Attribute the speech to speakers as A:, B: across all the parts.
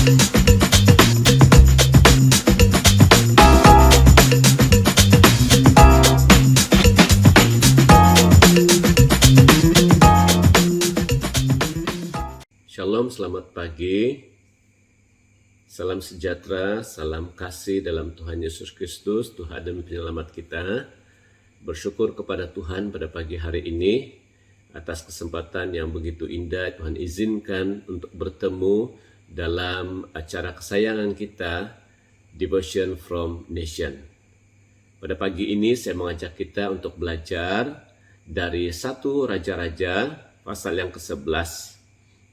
A: Shalom, selamat pagi. Salam sejahtera, salam kasih dalam Tuhan Yesus Kristus, Tuhan dan Penyelamat kita. Bersyukur kepada Tuhan pada pagi hari ini atas kesempatan yang begitu indah Tuhan izinkan untuk bertemu dalam acara kesayangan kita, Devotion from Nation. Pada pagi ini saya mengajak kita untuk belajar dari 1 Raja-Raja pasal yang ke-11.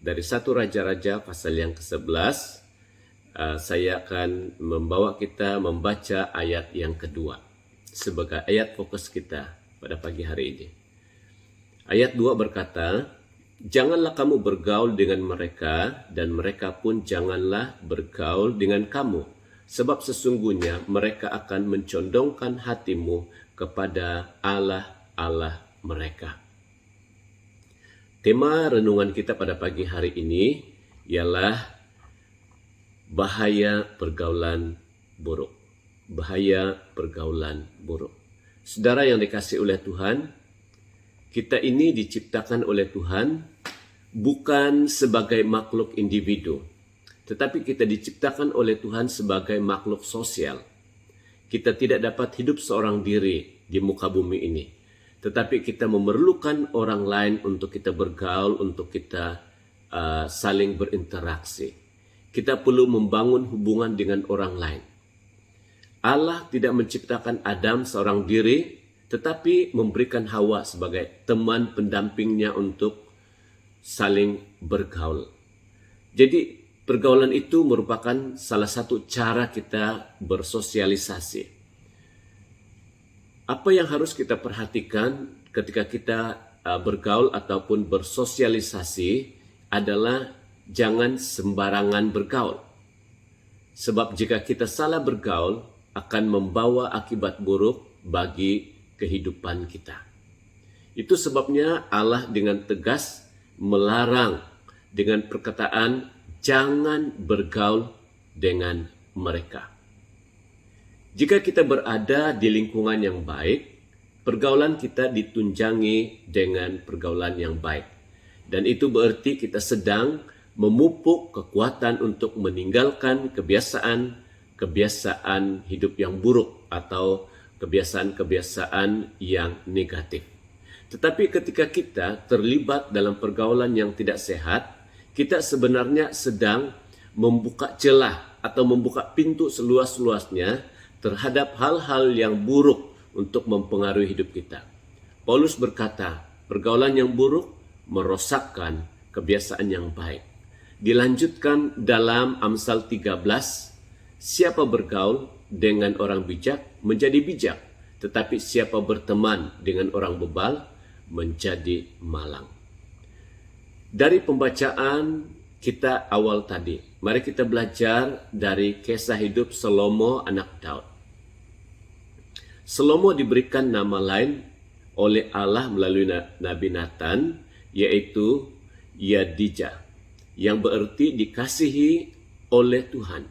A: Dari 1 Raja-Raja pasal yang ke-11, saya akan membawa kita membaca ayat yang kedua sebagai ayat fokus kita pada pagi hari ini. Ayat 2 berkata, "Janganlah kamu bergaul dengan mereka, dan mereka pun janganlah bergaul dengan kamu, sebab sesungguhnya mereka akan mencondongkan hatimu kepada Allah-Allah mereka." Tema renungan kita pada pagi hari ini ialah bahaya pergaulan buruk. Bahaya pergaulan buruk. Saudara yang dikasihi oleh Tuhan, kita ini diciptakan oleh Tuhan bukan sebagai makhluk individu, tetapi kita diciptakan oleh Tuhan sebagai makhluk sosial. Kita tidak dapat hidup seorang diri di muka bumi ini, tetapi kita memerlukan orang lain untuk kita bergaul, untuk kita saling berinteraksi. Kita perlu membangun hubungan dengan orang lain. Allah tidak menciptakan Adam seorang diri, tetapi memberikan Hawa sebagai teman pendampingnya untuk saling bergaul. Jadi pergaulan itu merupakan salah satu cara kita bersosialisasi. Apa yang harus kita perhatikan ketika kita bergaul ataupun bersosialisasi adalah jangan sembarangan bergaul. Sebab jika kita salah bergaul akan membawa akibat buruk bagi kehidupan kita. Itu sebabnya Allah dengan tegas melarang dengan perkataan jangan bergaul dengan mereka. Jika kita berada di lingkungan yang baik, pergaulan kita ditunjangi dengan pergaulan yang baik. Dan itu berarti kita sedang memupuk kekuatan untuk meninggalkan kebiasaan hidup yang buruk atau kebiasaan-kebiasaan yang negatif. Tetapi ketika kita terlibat dalam pergaulan yang tidak sehat, kita sebenarnya sedang membuka celah atau membuka pintu seluas-luasnya terhadap hal-hal yang buruk untuk mempengaruhi hidup kita. Paulus berkata, pergaulan yang buruk merosakkan kebiasaan yang baik. Dilanjutkan dalam Amsal 13, siapa bergaul dengan orang bijak menjadi bijak, tetapi siapa berteman dengan orang bebal menjadi malang. Dari pembacaan kita awal tadi, mari kita belajar dari kisah hidup Salomo anak Daud. Salomo diberikan nama lain oleh Allah melalui Nabi Nathan, yaitu Yadijah, yang berarti dikasihi oleh Tuhan.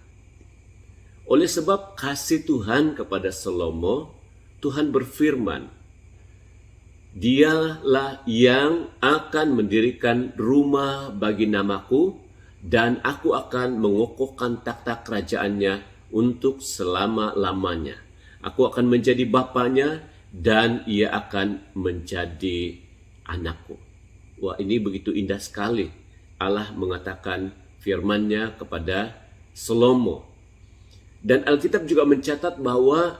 A: Oleh sebab kasih Tuhan kepada Salomo, Tuhan berfirman, "Dialah yang akan mendirikan rumah bagi namaku, dan aku akan mengokohkan takhta kerajaannya untuk selama-lamanya. Aku akan menjadi bapanya, dan ia akan menjadi anakku." Wah, ini begitu indah sekali. Allah mengatakan firman-Nya kepada Salomo. Dan Alkitab juga mencatat bahwa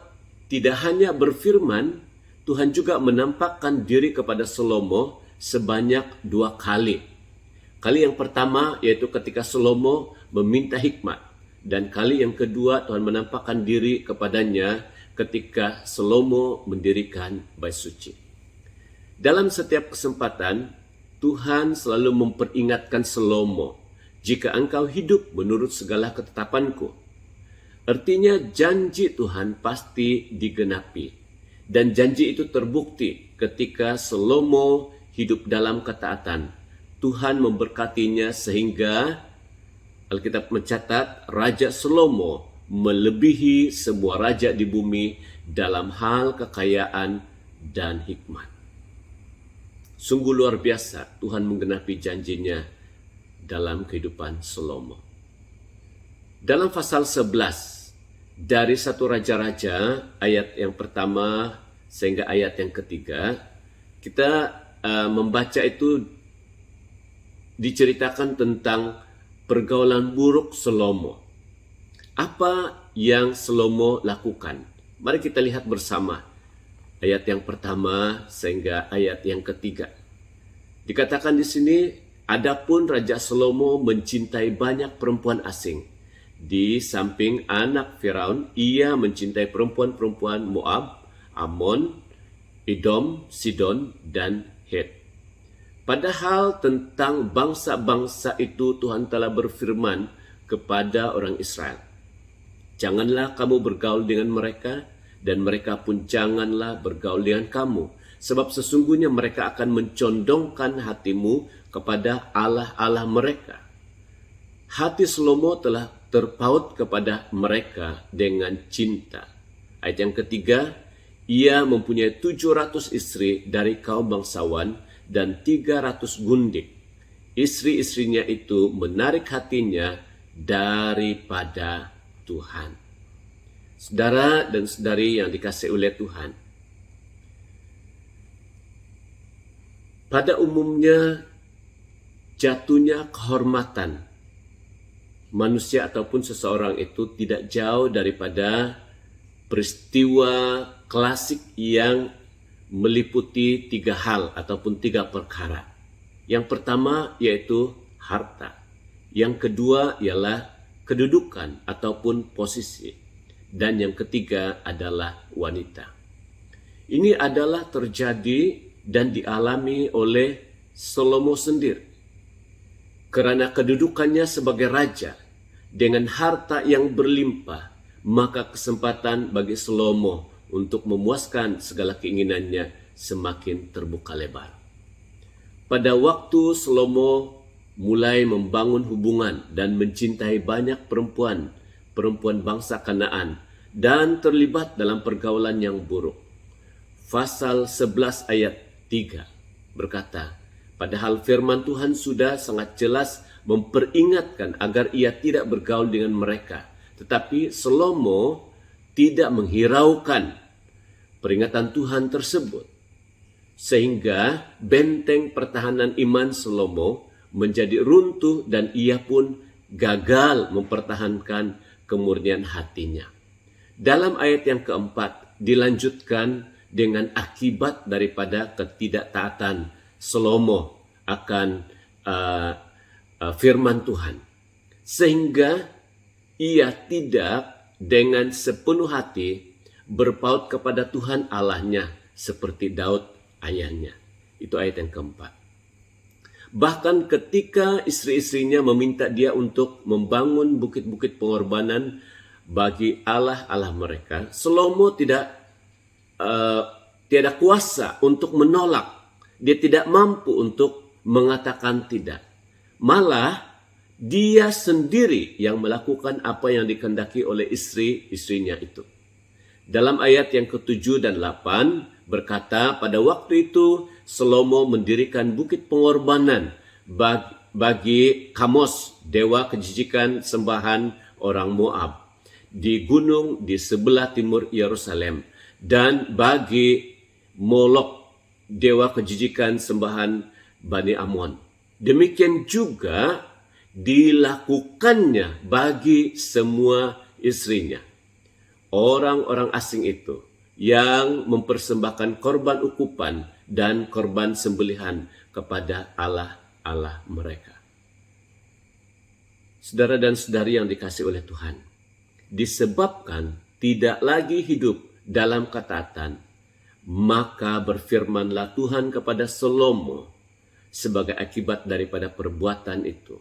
A: tidak hanya berfirman, Tuhan juga menampakkan diri kepada Salomo sebanyak 2 kali. Kali yang pertama yaitu ketika Salomo meminta hikmat. Dan kali yang kedua Tuhan menampakkan diri kepadanya ketika Salomo mendirikan bait suci. Dalam setiap kesempatan, Tuhan selalu memperingatkan Salomo, "Jika engkau hidup menurut segala ketetapanku." Artinya janji Tuhan pasti digenapi. Dan janji itu terbukti ketika Salomo hidup dalam ketaatan. Tuhan memberkatinya sehingga Alkitab mencatat Raja Salomo melebihi semua raja di bumi dalam hal kekayaan dan hikmat. Sungguh luar biasa Tuhan menggenapi janjinya dalam kehidupan Salomo. Dalam pasal 11 dari 1 Raja-Raja ayat yang pertama sehingga ayat yang ketiga, kita membaca itu diceritakan tentang pergaulan buruk Salomo. Apa yang Salomo lakukan? Mari kita lihat bersama ayat yang pertama sehingga ayat yang ketiga. Dikatakan di sini, adapun Raja Salomo mencintai banyak perempuan asing. Di samping anak Firaun, ia mencintai perempuan-perempuan Moab, Ammon, Edom, Sidon, dan Het. Padahal tentang bangsa-bangsa itu Tuhan telah berfirman kepada orang Israel, janganlah kamu bergaul dengan mereka, dan mereka pun janganlah bergaul dengan kamu, sebab sesungguhnya mereka akan mencondongkan hatimu kepada Allah-Allah mereka. Hati Salomo telah terpaut kepada mereka dengan cinta. Ayat yang ketiga, ia mempunyai 700 istri dari kaum bangsawan dan 300 gundik. Istri-istrinya itu menarik hatinya daripada Tuhan. Saudara dan saudari yang dikasihi oleh Tuhan, pada umumnya jatuhnya kehormatan manusia ataupun seseorang itu tidak jauh daripada peristiwa klasik yang meliputi 3 hal ataupun 3 perkara. Yang pertama yaitu harta. Yang kedua ialah kedudukan ataupun posisi. Dan yang ketiga adalah wanita. Ini adalah terjadi dan dialami oleh Salomo sendiri. Karena kedudukannya sebagai raja dengan harta yang berlimpah, maka kesempatan bagi Salomo untuk memuaskan segala keinginannya semakin terbuka lebar. Pada waktu Salomo mulai membangun hubungan dan mencintai banyak perempuan bangsa Kanaan dan terlibat dalam pergaulan yang buruk. Pasal 11 ayat 3 berkata, padahal firman Tuhan sudah sangat jelas memperingatkan agar ia tidak bergaul dengan mereka. Tetapi Salomo tidak menghiraukan peringatan Tuhan tersebut. Sehingga benteng pertahanan iman Salomo menjadi runtuh dan ia pun gagal mempertahankan kemurnian hatinya. Dalam ayat yang keempat dilanjutkan dengan akibat daripada ketidaktaatan Salomo akan firman Tuhan. Sehingga ia tidak dengan sepenuh hati berpaut kepada Tuhan Allahnya seperti Daud ayahnya. Itu ayat yang keempat. Bahkan ketika istri-istrinya meminta dia untuk membangun bukit-bukit pengorbanan bagi Allah-Allah mereka, Salomo tiada kuasa untuk menolak. Dia tidak mampu untuk mengatakan tidak. Malah dia sendiri yang melakukan apa yang dikehendaki oleh istri-istrinya itu. Dalam ayat yang ke-7 dan 8 berkata, pada waktu itu Salomo mendirikan bukit pengorbanan bagi Kamos, dewa kejijikan sembahan orang Moab, di gunung di sebelah timur Yerusalem, dan bagi Molok, dewa kejijikan sembahan Bani Ammon. Demikian juga dilakukannya bagi semua istrinya. Orang-orang asing itu yang mempersembahkan korban ukupan dan korban sembelihan kepada Allah-Allah mereka. Saudara dan saudari yang dikasihi oleh Tuhan, disebabkan tidak lagi hidup dalam ketaatan, maka berfirmanlah Tuhan kepada Salomo sebagai akibat daripada perbuatan itu.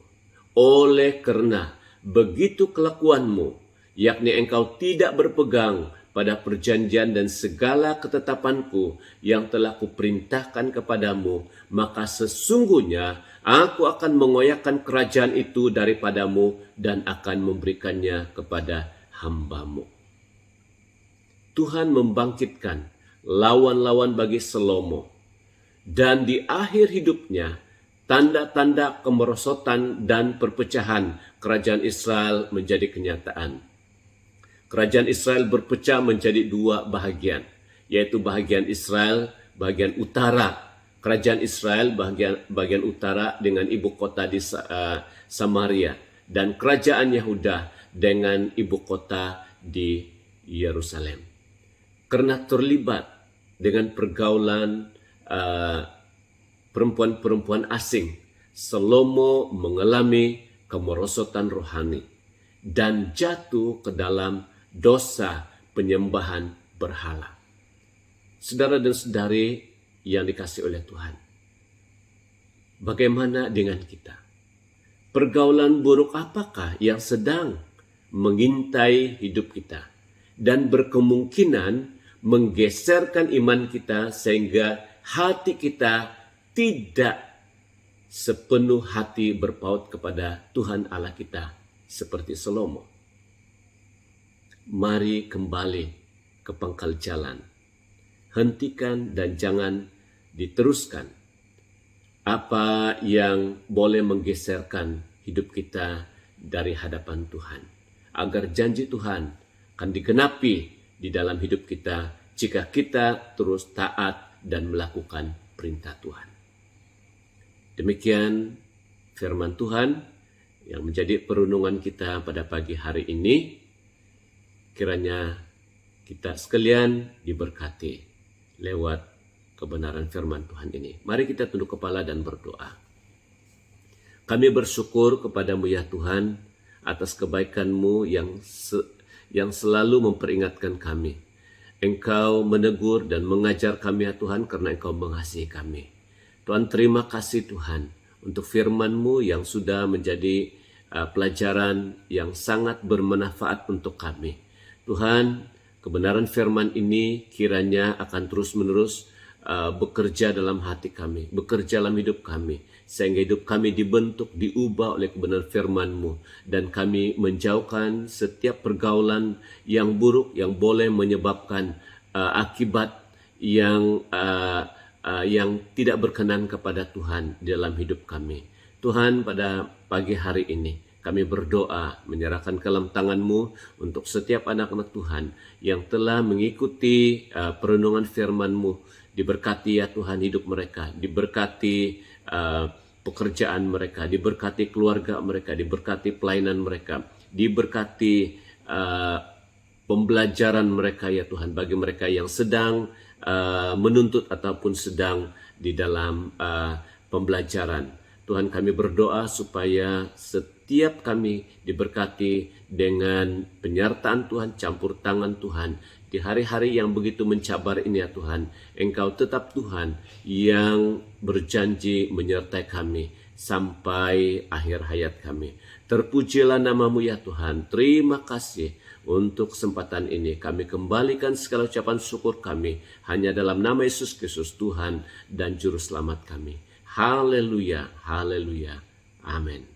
A: Oleh karena begitu kelakuanmu, yakni engkau tidak berpegang pada perjanjian dan segala ketetapanku yang telah kuperintahkan kepadamu, maka sesungguhnya aku akan mengoyakkan kerajaan itu daripadamu dan akan memberikannya kepada hambamu. Tuhan membangkitkan lawan-lawan bagi Salomo, dan di akhir hidupnya tanda-tanda kemerosotan dan perpecahan kerajaan Israel menjadi kenyataan. Kerajaan Israel berpecah menjadi dua bahagian, yaitu bahagian Israel, bagian utara. Kerajaan Israel bagian utara dengan ibu kota di Samaria, dan kerajaan Yehuda dengan ibu kota di Yerusalem. Karena terlibat dengan pergaulan perempuan-perempuan asing, Salomo mengalami kemerosotan rohani dan jatuh ke dalam dosa penyembahan berhala. Saudara dan saudari yang dikasihi oleh Tuhan, bagaimana dengan kita? Pergaulan buruk apakah yang sedang mengintai hidup kita dan berkemungkinan menggeserkan iman kita sehingga hati kita tidak sepenuh hati berpaut kepada Tuhan Allah kita seperti Salomo? Mari kembali ke pangkal jalan. Hentikan dan jangan diteruskan apa yang boleh menggeserkan hidup kita dari hadapan Tuhan, agar janji Tuhan akan digenapi di dalam hidup kita jika kita terus taat dan melakukan perintah Tuhan. Demikian firman Tuhan yang menjadi perenungan kita pada pagi hari ini. Kiranya kita sekalian diberkati lewat kebenaran firman Tuhan ini. Mari kita tunduk kepala dan berdoa. Kami bersyukur kepadamu ya Tuhan atas kebaikan-Mu yang selalu memperingatkan kami. Engkau menegur dan mengajar kami ya Tuhan karena Engkau mengasihi kami. Tuhan, terima kasih Tuhan untuk firman-Mu yang sudah menjadi pelajaran yang sangat bermanfaat untuk kami. Tuhan, kebenaran firman ini kiranya akan terus-menerus bekerja dalam hati kami, bekerja dalam hidup kami, sehingga hidup kami dibentuk, diubah oleh kebenaran firman-Mu, dan kami menjauhkan setiap pergaulan yang buruk yang boleh menyebabkan akibat yang tidak berkenan kepada Tuhan di dalam hidup kami. Tuhan, pada pagi hari ini kami berdoa menyerahkan ke dalam tangan-Mu untuk setiap anak-anak Tuhan yang telah mengikuti perenungan firman-Mu. Diberkati ya Tuhan hidup mereka, diberkati pekerjaan mereka, diberkati keluarga mereka, diberkati pelayanan mereka, diberkati pembelajaran mereka ya Tuhan, bagi mereka yang sedang menuntut ataupun sedang di dalam pembelajaran. Tuhan, kami berdoa supaya setiap kami diberkati dengan penyertaan Tuhan, campur tangan Tuhan di hari-hari yang begitu mencabar ini ya Tuhan. Engkau tetap Tuhan yang berjanji menyertai kami sampai akhir hayat kami. Terpujilah nama-Mu ya Tuhan. Terima kasih untuk kesempatan ini. Kami kembalikan segala ucapan syukur kami hanya dalam nama Yesus Kristus Tuhan dan Juru Selamat kami. Haleluya, haleluya, amin.